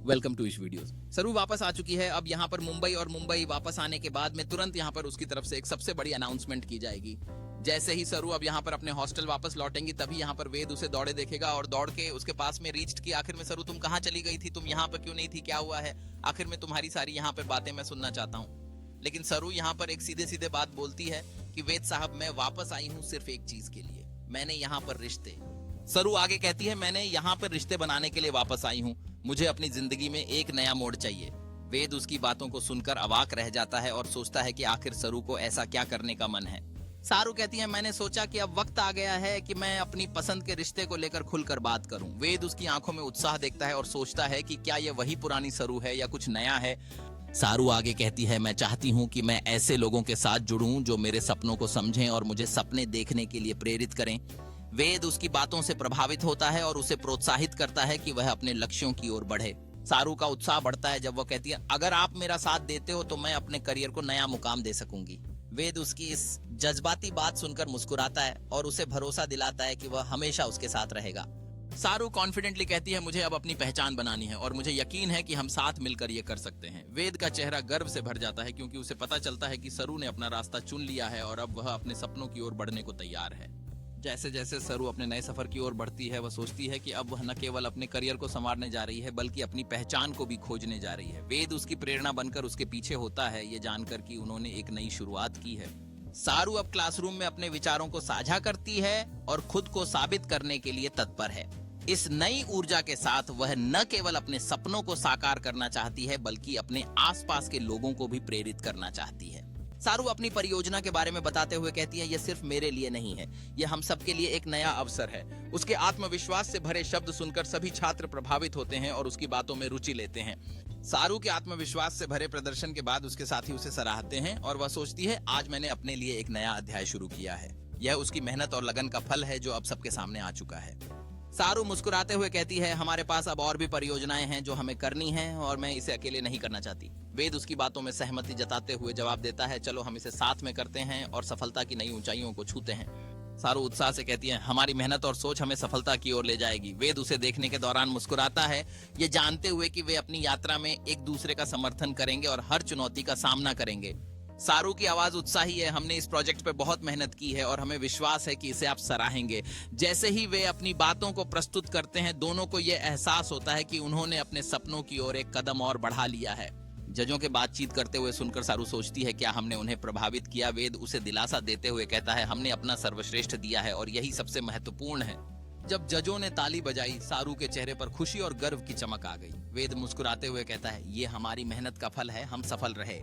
Welcome to इस video. सरू वापस आ चुकी है अब यहाँ पर मुंबई, और मुंबई वापस आने के बाद में तुरंत यहाँ पर उसकी तरफ से एक सबसे बड़ी अनाउंसमेंट की जाएगी। जैसे ही सरू अब यहाँ पर अपने हॉस्टल वापस लौटेंगी, तभी यहाँ पर वेद उसे दौड़े देखेगा और दौड़ के उसके पास में रीच्ड कि आखिर में सरू तुम कहाँ चली गई थी, तुम यहाँ पर क्यों नहीं थी, क्या हुआ है, आखिर में तुम्हारी सारी यहाँ पर बातें मैं सुनना चाहता हूँ। लेकिन सरू यहाँ पर एक सीधे सीधे बात बोलती है कि वेद साहब, मैं वापस आई हूँ सिर्फ एक चीज के लिए, मैंने यहाँ पर रिश्ते। सरू आगे कहती है, मैंने यहाँ पर रिश्ते बनाने के लिए वापस आई हूँ, मुझे अपनी जिंदगी में एक नया मोड़ चाहिए। वेद उसकी बातों को सुनकर अवाक रह जाता है और सोचता है कि आखिर सरू को ऐसा क्या करने का मन है। सारू कहती है, मैंने सोचा कि अब वक्त आ गया है कि मैं अपनी पसंद के रिश्ते को लेकर खुलकर बात करूं। वेद उसकी आंखों में उत्साह देखता है और सोचता है कि क्या ये वही पुरानी सरू है या कुछ नया है। सारू आगे कहती है, मैं चाहती हूँ कि मैं ऐसे लोगों के साथ जुड़ूं जो मेरे सपनों को समझें और मुझे सपने देखने के लिए प्रेरित करें। वेद उसकी बातों से प्रभावित होता है और उसे प्रोत्साहित करता है कि वह अपने लक्ष्यों की ओर बढ़े। सारू का उत्साह बढ़ता है जब वह कहती है, अगर आप मेरा साथ देते हो तो मैं अपने करियर को नया मुकाम दे सकूंगी। वेद उसकी इस जज्बाती बात सुनकर मुस्कुराता है और उसे भरोसा दिलाता है कि वह हमेशा उसके साथ रहेगा। सारू कॉन्फिडेंटली कहती है, मुझे अब अपनी पहचान बनानी है और मुझे यकीन है कि हम साथ मिलकर ये कर सकते हैं। वेद का चेहरा गर्व से भर जाता है क्योंकि उसे पता चलता है कि सरू ने अपना रास्ता चुन लिया है और अब वह अपने सपनों की ओर बढ़ने को तैयार है। जैसे जैसे सरू अपने नए सफर की ओर बढ़ती है, वह सोचती है कि अब वह न केवल अपने करियर को संवारने जा रही है बल्कि अपनी पहचान को भी खोजने जा रही है। वेद उसकी प्रेरणा बनकर उसके पीछे होता है, ये जानकर कि उन्होंने एक नई शुरुआत की है। सारू अब क्लासरूम में अपने विचारों को साझा करती है और खुद को साबित करने के लिए तत्पर है। इस नई ऊर्जा के साथ वह न केवल अपने सपनों को साकार करना चाहती है बल्कि अपने आसपास के लोगों को भी प्रेरित करना चाहती है। सारू अपनी परियोजना के बारे में बताते हुए कहती है, यह सिर्फ मेरे लिए नहीं है, यह हम सबके लिए एक नया अवसर है। उसके आत्मविश्वास से भरे शब्द सुनकर सभी छात्र प्रभावित होते हैं और उसकी बातों में रुचि लेते हैं। सारू के आत्मविश्वास से भरे प्रदर्शन के बाद उसके साथी उसे सराहते हैं और वह सोचती है, आज मैंने अपने लिए एक नया अध्याय शुरू किया है। यह उसकी मेहनत और लगन का फल है जो अब सबके सामने आ चुका है। सारू मुस्कुराते हुए कहती है, हमारे पास अब और भी परियोजनाएं हैं जो हमें करनी हैं और मैं इसे अकेले नहीं करना चाहती। वेद उसकी बातों में सहमति जताते हुए जवाब देता है, चलो हम इसे साथ में करते हैं और सफलता की नई ऊंचाइयों को छूते हैं। सारू उत्साह से कहती है, हमारी मेहनत और सोच हमें सफलता की ओर ले जाएगी। वेद उसे देखने के दौरान मुस्कुराता है, ये जानते हुए कि वे अपनी यात्रा में एक दूसरे का समर्थन करेंगे और हर चुनौती का सामना करेंगे। सारू की आवाज उत्साही है, हमने इस प्रोजेक्ट पे बहुत मेहनत की है और हमें विश्वास है कि इसे आप सराहेंगे। जैसे ही वे अपनी बातों को प्रस्तुत करते हैं, दोनों को यह एहसास होता है कि उन्होंने अपने सपनों की ओर एक कदम और बढ़ा लिया है। जजों के बातचीत करते हुए सुनकर सारू सोचती है, क्या हमने उन्हें प्रभावित किया। वेद उसे दिलासा देते हुए कहता है, हमने अपना सर्वश्रेष्ठ दिया है और यही सबसे महत्वपूर्ण है। जब जजों ने ताली बजाई, सारू के चेहरे पर खुशी और गर्व की चमक आ गई। वेद मुस्कुराते हुए कहता है, ये हमारी मेहनत का फल है, हम सफल रहे।